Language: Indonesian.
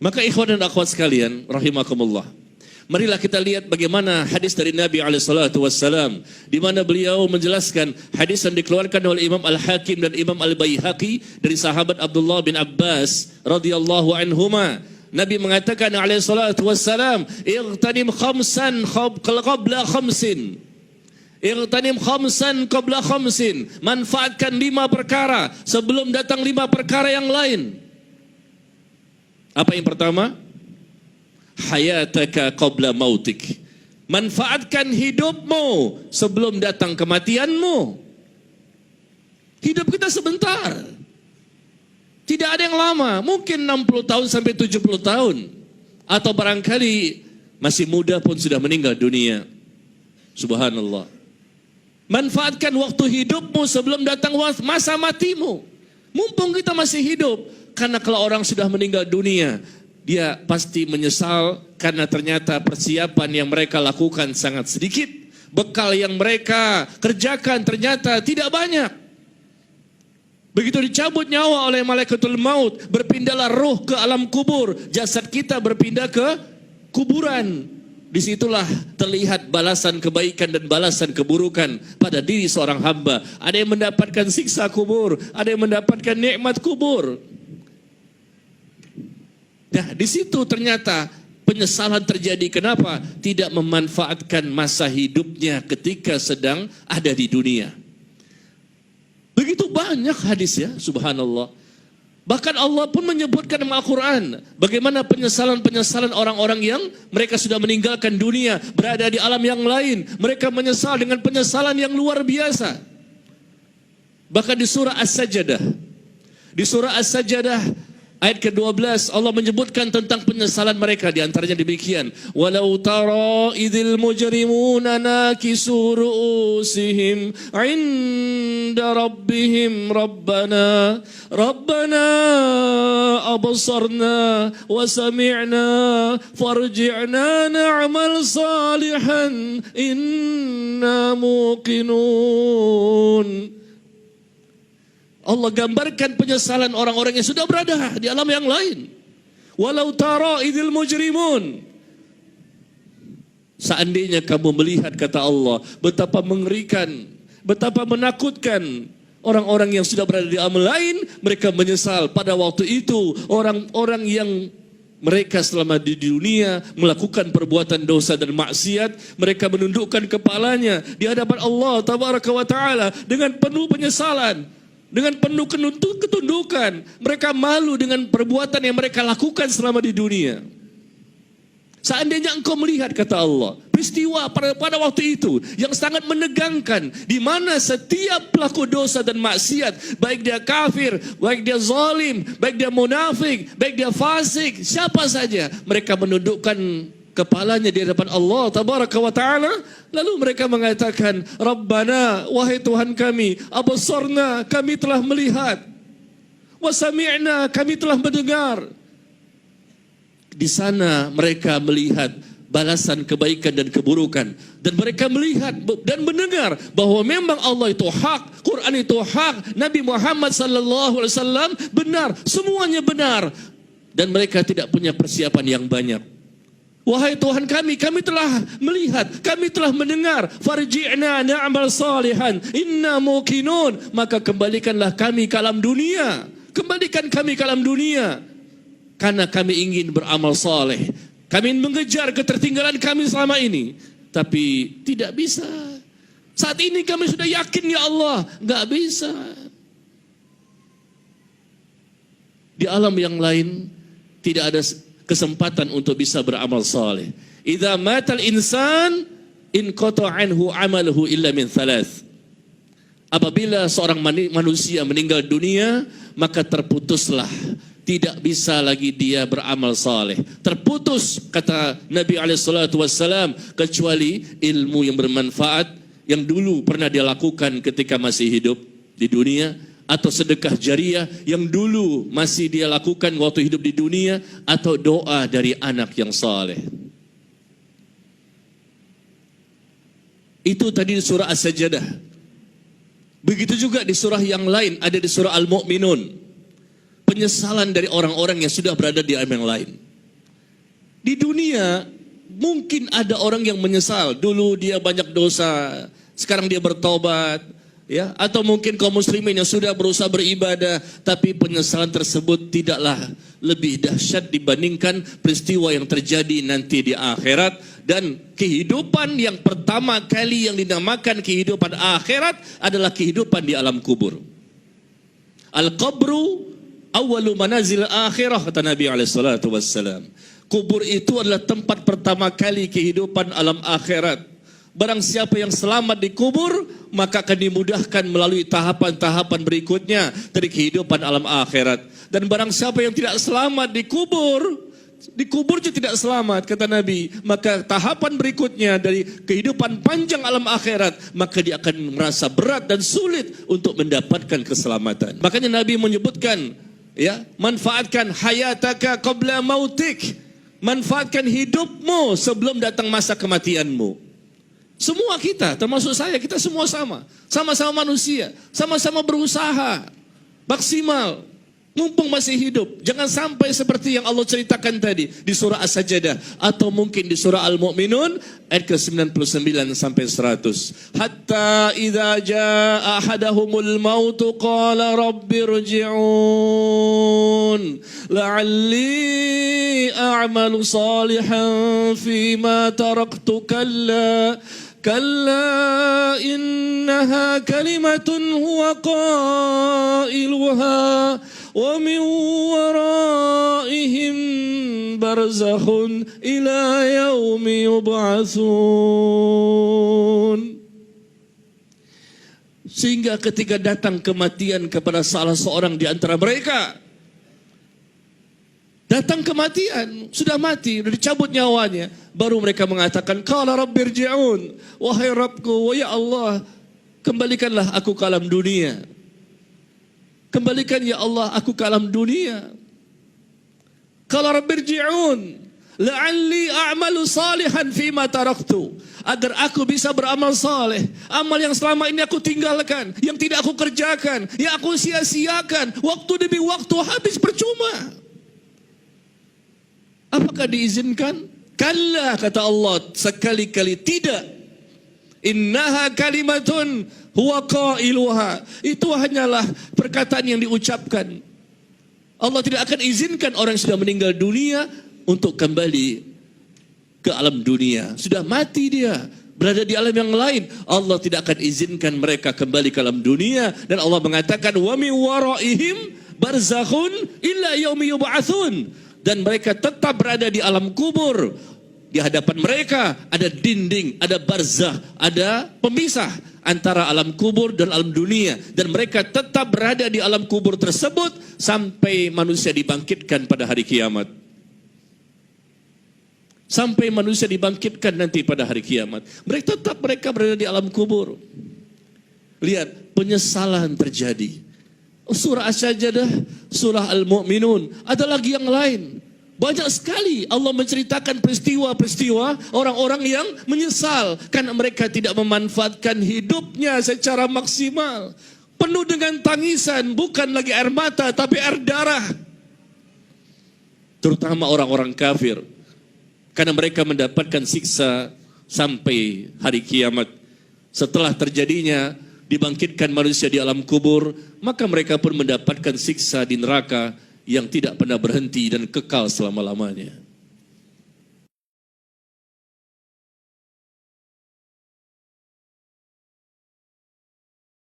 Maka ikhwan dan akhwat sekalian, rahimakumullah, marilah kita lihat bagaimana hadis dari Nabi SAW, di mana beliau menjelaskan hadis yang dikeluarkan oleh Imam Al-Hakim dan Imam Al-Baihaqi dari sahabat Abdullah bin Abbas radhiyallahu anhuma. Nabi mengatakan SAW, "Ightanim khamsan qabla khamsin." Ightanim khamsan qabla khamsin. Manfaatkan 5 perkara sebelum datang 5 perkara yang lain. Apa yang pertama? Hayataka qabla mautik. Manfaatkan hidupmu sebelum datang kematianmu. Hidup kita sebentar. Tidak ada yang lama, mungkin 60 tahun sampai 70 tahun. Atau barangkali masih muda pun sudah meninggal dunia. Subhanallah. Manfaatkan waktu hidupmu sebelum datang masa matimu. Mumpung kita masih hidup. Karena kalau orang sudah meninggal dunia, dia pasti menyesal karena ternyata persiapan yang mereka lakukan sangat sedikit. Bekal yang mereka kerjakan ternyata tidak banyak. Begitu dicabut nyawa oleh malaikatul maut, berpindahlah roh ke alam kubur. Jasad kita berpindah ke kuburan. Disitulah terlihat balasan kebaikan dan balasan keburukan pada diri seorang hamba. Ada yang mendapatkan siksa kubur, ada yang mendapatkan nikmat kubur. Nah, di situ ternyata penyesalan terjadi. Kenapa? Tidak memanfaatkan masa hidupnya ketika sedang ada di dunia. Begitu banyak hadis ya, subhanallah. Bahkan Allah pun menyebutkan dalam Al-Quran bagaimana penyesalan-penyesalan orang-orang yang mereka sudah meninggalkan dunia, berada di alam yang lain. Mereka menyesal dengan penyesalan yang luar biasa. Bahkan di surah As-Sajdah, di surah As-Sajdah ayat ke-12 Allah menyebutkan tentang penyesalan mereka, di antaranya demikian, walau tara idzil mujrimuna nakisu ru'usihim 'inda rabbihim rabbana absarna wa sami'na farji'na na'mal salihan inna muqinun. Allah gambarkan penyesalan orang-orang yang sudah berada di alam yang lain. Walau tara idzil mujrimun. Seandainya kamu melihat, kata Allah, betapa mengerikan, betapa menakutkan orang-orang yang sudah berada di alam lain, mereka menyesal pada waktu itu. Orang-orang yang mereka selama di dunia melakukan perbuatan dosa dan maksiat, mereka menundukkan kepalanya di hadapan Allah tabaraka wa taala dengan penuh penyesalan. Dengan penuh ketundukan, mereka malu dengan perbuatan yang mereka lakukan selama di dunia. Seandainya engkau melihat, kata Allah, peristiwa pada waktu itu yang sangat menegangkan, di mana setiap pelaku dosa dan maksiat, baik dia kafir, baik dia zalim, baik dia munafik, baik dia fasik, siapa saja, mereka menundukkan kepalanya di hadapan Allah tabaraka wa ta'ala. Lalu mereka mengatakan, Rabbana, wahai Tuhan kami, absarna, kami telah melihat, wa sami'na, kami telah mendengar. Di sana mereka melihat balasan kebaikan dan keburukan, dan mereka melihat dan mendengar bahwa memang Allah itu hak, Quran itu hak, Nabi Muhammad sallallahu alaihi wasallam benar, semuanya benar, dan mereka tidak punya persiapan yang banyak. Wahai Tuhan kami telah melihat, kami telah mendengar, farji'na na'mal salihan inna muqinun, maka kembalikanlah kami ke alam dunia, kembalikan kami ke alam dunia, karena kami ingin beramal saleh, kami ingin mengejar ketertinggalan kami selama ini, tapi tidak bisa. Saat ini kami sudah yakin, ya Allah, nggak bisa. Di alam yang lain tidak ada kesempatan untuk bisa beramal saleh. Idza matal insan inqata anhu amaluhu illa min thalath. Apabila seorang manusia meninggal dunia, maka terputuslah, tidak bisa lagi dia beramal saleh. Terputus, kata Nabi SAW, kecuali ilmu yang bermanfaat yang dulu pernah dia lakukan ketika masih hidup di dunia, atau sedekah jariah yang dulu masih dia lakukan waktu hidup di dunia, atau doa dari anak yang saleh. Itu tadi di surah As-Sajdah. Begitu juga di surah yang lain, ada di surah Al-Mu'minun. Penyesalan dari orang-orang yang sudah berada di alam yang lain. Di dunia mungkin ada orang yang menyesal, dulu dia banyak dosa, sekarang dia bertobat, ya, atau mungkin kaum muslimin yang sudah berusaha beribadah, tapi penyesalan tersebut tidaklah lebih dahsyat dibandingkan peristiwa yang terjadi nanti di akhirat. Dan kehidupan yang pertama kali yang dinamakan kehidupan akhirat adalah kehidupan di alam kubur. Al-qabru awwalu manazil akhirah, kata Nabi SAW. Kubur itu adalah tempat pertama kali kehidupan alam akhirat. Barang siapa yang selamat di kubur, maka akan dimudahkan melalui tahapan-tahapan berikutnya dari kehidupan alam akhirat. Dan barang siapa yang tidak selamat di kubur juga tidak selamat, kata Nabi, maka tahapan berikutnya dari kehidupan panjang alam akhirat, maka dia akan merasa berat dan sulit untuk mendapatkan keselamatan. Makanya Nabi menyebutkan, ya, manfaatkan hayataka qabla mautik. Manfaatkan hidupmu sebelum datang masa kematianmu. Semua kita, termasuk saya, kita semua sama. Sama-sama manusia, sama-sama berusaha maksimal mumpung masih hidup. Jangan sampai seperti yang Allah ceritakan tadi di surah As-Sajdah atau mungkin di surah Al-Mu'minun ayat ke-99 sampai 100. Hatta idza jaa ahadahumul mautu qala rabbirji'un la'alli a'malu salihan fima taraktu كلا إنها كلمة هو قائلها ومن ورائهم برزخ إلى يوم يبعثون. Sehingga ketika datang kematian kepada salah seorang di antara mereka, datang kematian, sudah mati, sudah dicabut nyawanya, baru mereka mengatakan, qala rabbirji'un, wahai Rabbku, ya Allah, kembalikanlah aku ke alam dunia. Kembalikan ya Allah aku ke alam dunia. Qala rabbirji'un la'alli a'malu salihan fima taraktu, agar aku bisa beramal saleh, amal yang selama ini aku tinggalkan, yang tidak aku kerjakan, yang aku sia-siakan, waktu demi waktu habis percuma. Apakah diizinkan? Kalla, kata Allah, sekali-kali tidak. Innaha kalimatun huwa qailuha. Itu hanyalah perkataan yang diucapkan. Allah tidak akan izinkan orang yang sudah meninggal dunia untuk kembali ke alam dunia. Sudah mati dia, berada di alam yang lain. Allah tidak akan izinkan mereka kembali ke alam dunia. Dan Allah mengatakan, wa min waraihim barzakhun illa yaumi yub'atsun. Dan mereka tetap berada di alam kubur. Di hadapan mereka ada dinding, ada barzah, ada pemisah antara alam kubur dan alam dunia. Dan mereka tetap berada di alam kubur tersebut sampai manusia dibangkitkan pada hari kiamat. Sampai manusia dibangkitkan nanti pada hari kiamat. Mereka berada di alam kubur. Lihat, penyesalan terjadi. Surah As-Sajdah, surah Al-Mu'minun, ada lagi yang lain. Banyak sekali Allah menceritakan peristiwa-peristiwa orang-orang yang menyesal karena mereka tidak memanfaatkan hidupnya secara maksimal. Penuh dengan tangisan, bukan lagi air mata tapi air darah. Terutama orang-orang kafir, karena mereka mendapatkan siksa sampai hari kiamat. Setelah terjadinya dibangkitkan manusia di alam kubur, maka mereka pun mendapatkan siksa di neraka yang tidak pernah berhenti dan kekal selama-lamanya.